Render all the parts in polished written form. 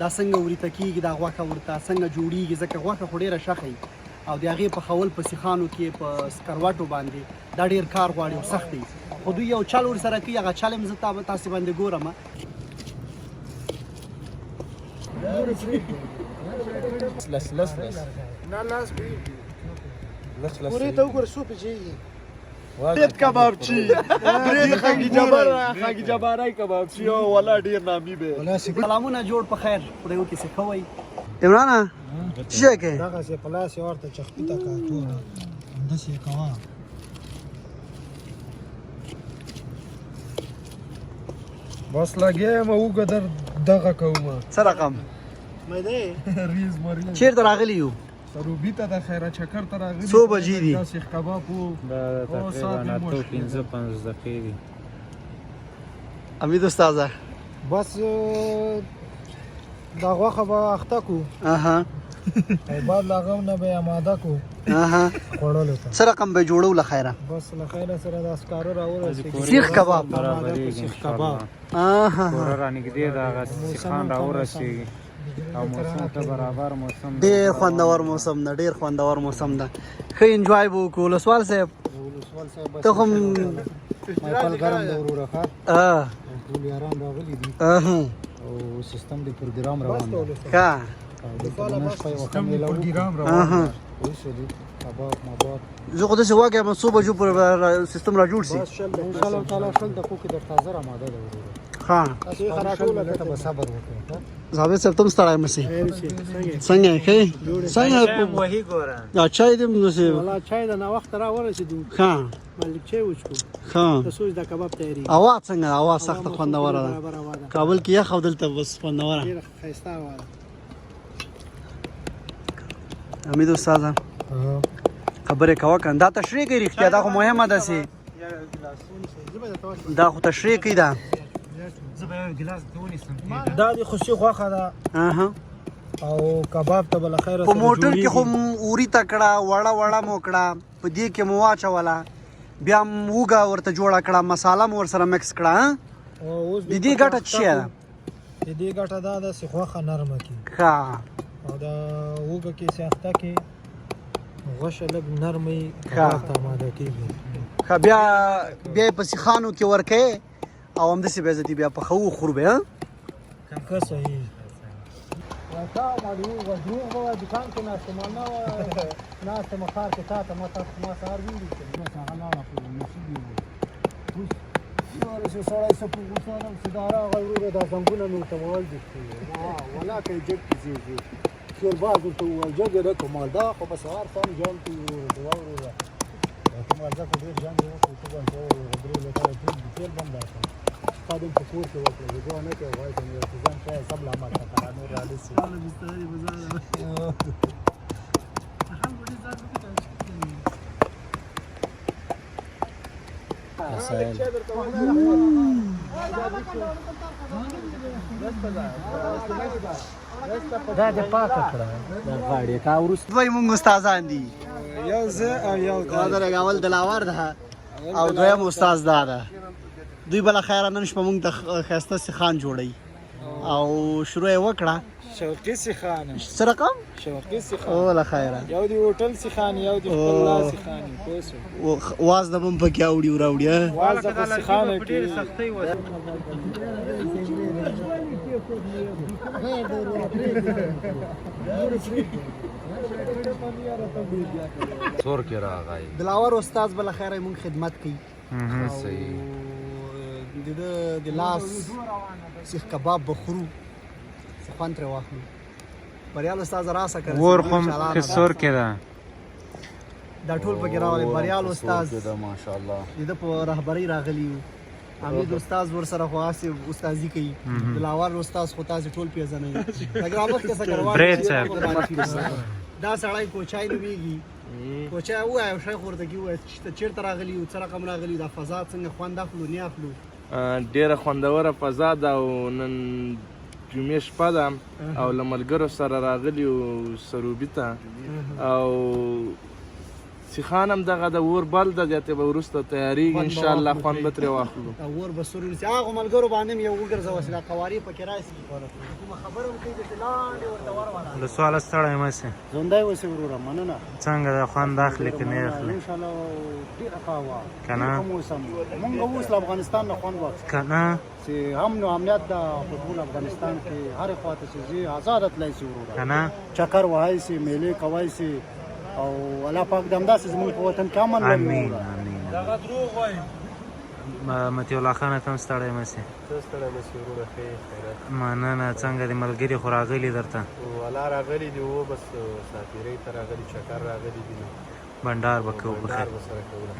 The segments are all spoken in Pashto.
دا څنګه ورته کېږي دا غوښه ورته څنګه جوړېږي ځکه غوښه خو ډېره شخه وي او د هغې پخول په سیخانو کې په سکروټو باندې دا ډېر کار غواړي او سخت دی خو دوی یو چل ورسره کوي هغه چل هم زه تاسې باندې ګورم ورې ته وګوره څو پیچېږي برید کبابچی برید خاگی جبارای کبابچی والا ډیر نامی به سلامونه جوړ په خیر خدای وکړي څه کوئ عمرانه څه شی کوې دغسې په لاس یې ورته چخپي ته کړه ټوله همداسې یې کوه بس لګیا یم اوږه دغه کومه څه رقم مېدې ریز مریض چېرته راغلي یو سروبي ته د خیره چکر ته راغلي څو بجې دي دا سیخ کباب و دا تقریبا 9:15 دقیقې دي امید استاده بس دا غوښه به اخته کړو اها او بعد له هغه نه به یې اماده کړو اها خوړلو ته څه رقم به جوړو له خیره بس له خیره سره دا سکاره راورسېږي سیخ کباب سیخ کباب اها کوره رانږدې د هغه سیخان راورسېږي او موسم ته برابر موسم ډېر خوندور موسم ده ډېر خوندور موسم ده ښه انجوای به وکړو ولسوال صاحب ولسوال صاحب بس ته هم مایکل ګرم د وروره ښه ټول یاران راغلي دي اها او سیستم د پروګرام روان دی ښه اها کباب مباب زه خو داسې واګم څو بجو پورې سیستم را جوړ شي بس شل انشاءالله تعالی شل دقیقو کې درته حاضر اماده ده وروره ښه تاسې خراټوله ته به صبر وکړئ زابې صاحب ته هم ستړی مه شي څنګه یې ښه څنګه وهي ګوره دا چای دې هم داسې والله چای د ناوخته راورسېدو ښه مالک چای وڅښو ښه ته سوچ دا کباب تیارېږي اواز څنګه اواز سخته خوندوره ده برابر هوا ده کابل کې یخ او دلته بس خوندوره ډېره ښایسته هوا ده امید استاده خبرې کوه کنه دا تشریح کوي رښتیا دا خو مهمه ده سي دا خو تشریح کوي دا دا د خوشي غوښه ده اها او کباب ته بله خیره په موټر کې خو اوري تکړه وړه وړه مو کړه په دې کې مو واچوله بیا موږه ورته جوړه کړه مساله مو ورسره مکس کړه د دې ګټه څه ده د دې ګټه دا ده چې غوښه نرمه کړي ښه او د اوږه کې چې اخته کړي غوښه لږ نرمه کباب ته اماده کېږي ښه بیا یې په سیخانو کې ورکوې او همداسې بیا زه دې بیا پخوو خورو بیا ښه صحیح تا مالي دروغ به وایه دوکان کې ناستې ما نه وه ناستې مه ښار کې تا ته ما سهار ویلي چې بس هغه لاړه خو نصیب یې اوس ورسې سړی څه په غوسه نه چې دا راغی وروره دا زنګونه مې ورته وویل دي ولا که یې جګ کې ځېږي شورباز ورته وویل جګ یې نه کومال دا خو په سهار سم جان کې وروره ته وروره کومال دا خو ډېر جان دی وکړو ته به درې لکه ټول دي تېل بم دا تا دې په کور کې وکړه زه دوه نه کوې وایي ته مې ورته ځان شاید سب له عمل څخه نور رالي سي دا دې پاکه کړه دا غاړې کا وروسته دوی مونږ استادان دي یو زه او یو دا درګه اول دلاور ده او دویم استاد دا ده دوی بله خیره نن شپه مونږ ته ښایسته سیخان جوړوي او شروع یې وکړه شوقي سیخان څه رقم شوقي سیخان او له خیره یو دی هوټل سیخان یو دی خپل لاس سیخان پوسو واز د بم پکې اوړي وراوړي واز د سیخان کې سختي و څور کې راغی دلاور استاد بله خیره مونږ خدمت کوي صحیح د لاس سیخ کباب بخورو څه خوند ترې واخلو بریال استاد راسه کړه ور خم کسور کې ده دا ټول پکې راغلي بریال استاد ماشاءالله د په رهبرۍ راغلی وو حمید استاد ورسره خو هسې استادي کوي دلاور استاد خو تاسې ټول پیژنئ لکه را مخکې څه ګروان برید صاحب دا سړی کوچای نومېږي کوچای ووایه شیخ ورته کې ووایه چې چېرته راغلي یو څه رقم راغلي یو دا فضا څنګه خوند اخلو نه اخلو ډیره خوندوره فضا ده او نن جمعې شپه ده او له ملګرو سره راغلي یو سروبي ته او سیخان هم دغه د اور بل د دې ته به وروسته تیاریږي ان شاء الله خوند به ترې واخلو اور به سوري نسی هغه ملګرو باندې مې یو وګرځوه چې دا قوارې پکې راشي کومه خبره وکړي چې لاندې ورته ورواله له سواله ستړی مه سې ژوندی اوسې وروره مننه څنګه د خوند اخلي که نه اخلي انشاءالله ډېره ښه هوا که نه ښه موسم مونږ اوس له افغانستان نه خوند واخلو که نه چې امن و امنیت د په ټول افغانستان کې هرې خوا ته چې ځي ازاده تللی شي که وروره نه چکر وهی سي میلې کوی سي او الله پاک د همداسې زموږ په وطن کې امن ولري امین وروره. امین دغه دروغ وایي مطیع الله خانه ته هم ستړی مه سې ته ستړی مه شې وروره ښه یې خیرات مننه څنګه دي ملګري خو راغلي درته والا راغلي دي و بس سافرۍ ته راغلي چکر راغلي دي نو بنډار به کوو بنډار بخیر به سره کوله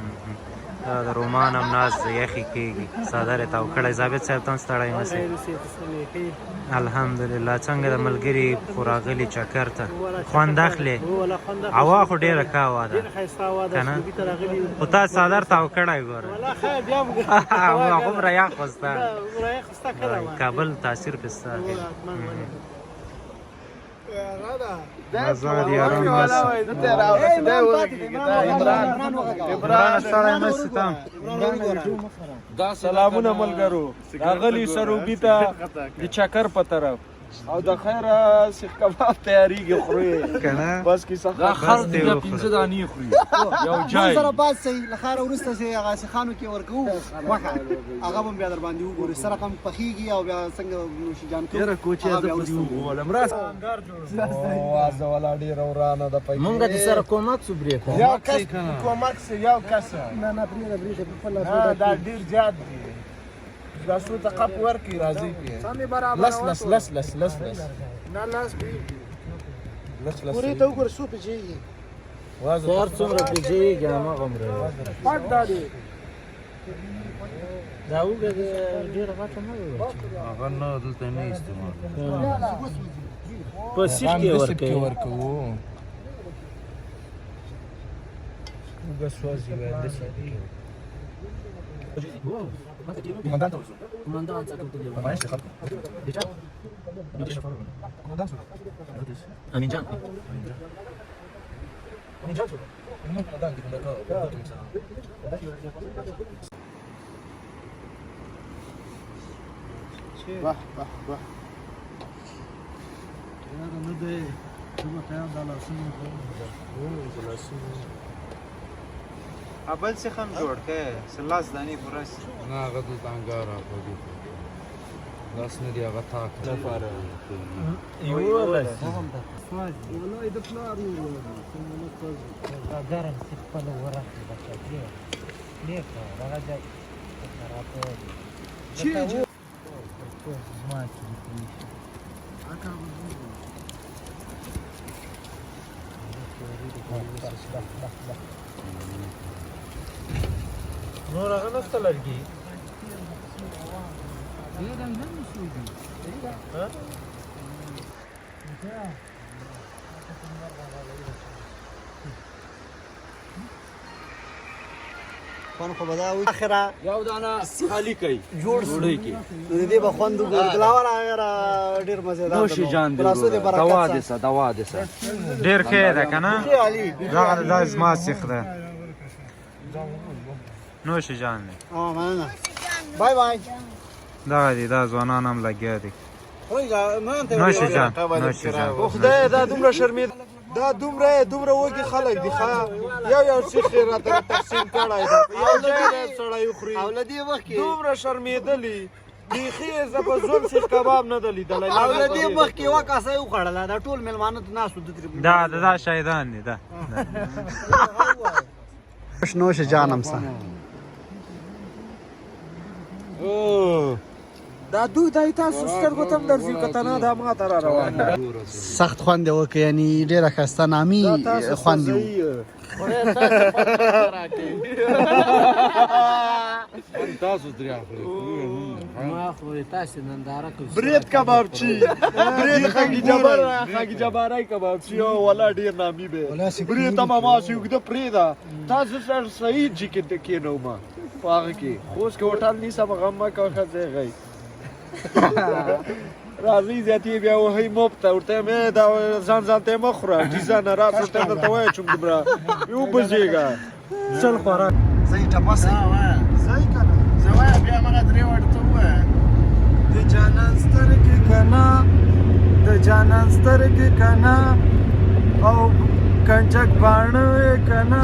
دا د رومان هم ناز یخې کېږي څادر یې تاو کړی ضابط صاحب ته هم ستړی مه سې الحمدلله څنګه د ملګري خو راغلي چکر ته خوند اخلي ولا خوند هوا خو ډېره ښه هوا ده ډېر ښایسته هوا ده که نه؟ سروبي ته راغلي خو تا څادر تاو کړی ګوره والله خیر بیا هم هغومره یخ خو ستا رايح خسته کړه کابل تاثیر پې ستا آزاد یاران بس عمران ستړی مه سې ته سلامونه ملګرو راغلی سروبي ته د چکر په طرف او د خیره سیخ کباب تیاریږي خوري که نه بس کیسه دا خر دی وخوره. 15 دانې خوري یو مونږ جای سره باز صحیح له ښاره وروسته چې هغه سیخانو کې ورکوو غوښه هغه به بیا در باندې وګورو سره هم پخېږي او بیا څنګه نوشیجان کوو هغه بیا وروسته واز ولا ډیر ورانه د پای مونږ د سره کومک سو بریک یو کس کومک سي یو کس نه نه پرېږده پرېږده په خپله دا ډیر زیات دي دا څو ته قپ ورکی راځي کې لس لس لس لس لس لس نه لاس لس لس پورې ته وګوره څو پېچېږي سر څومره پیچېږي هماغه عمره پټ دادې دا اوږه ډېره غټه نه ده هغه نه دلته نه استعمال په سیخ کې ورکوي ورکو وګ سوازي وایي امین جان ابل څخه هم جوړ کړه سلاس دانی پوره نه هغه دلته انګار راغلی لاس نه دی هغه تاک لپاره ګرم څه خپل ورته بچا دی لیکه راځي چې ما چې نور هغه نسته لرګي خوند خو به دا وي اخره یو دانه خالی کوي جوړ جوړی کی نو د دې به خوند وګورو بلاول هغه ډېر مزېدار نوشي جان دی پلاسو دې برکت دوا سه. دې سه دوا دې سه ډېر ښه ده که نه ډېر عالي دا زما سیخ ده نوش جان دی مننه بای بای دغه دي دا ځوانان هم لګیا دي نوش نوش جان نوش جان خدای دا دومره شرمید دا دومره وګي خلک دي ښا یو څه خیرات تقسیم کړای دا یو ځای سړی خوري او لدی وخت کې دومره شرمیدلی بیخي زه په ژوند سیخ کباب نه دی لیدلی او لدی وخت کې وکاسه یو خړل دا ټول ملمانه ته ناسو د دا شهیدان دي دا نوش جانم سه دا دوی دای تاسو سترګو تم درځي کتنه دا ما تر روان سخت خوند وکړ یعنی ډیره خسته نامي خوند تاسو دریا خوري ما خو تاسو ننداره کوي برید کباب چی برید خاگی جبارای کباب چی او ولا ډیر نامي به برید تمام شو د پریدا تاسو سره صحیح جی کې نو ما پاره کې خوش کې وټال ني سم غم ما کا خځه غي راځي زیاتې بیا وهي مفته ورته مې دا ځان ته مه خوره ډیزاین راس ورته درته وایم چې دومره یو بزېږه چل خوراک زه ټپسې ځای که نه زه وایم بیا همغه درې واړه ته ووایه د جانان سترګې که نه د جانان سترګې که نه او کنچک باڼه یې که نه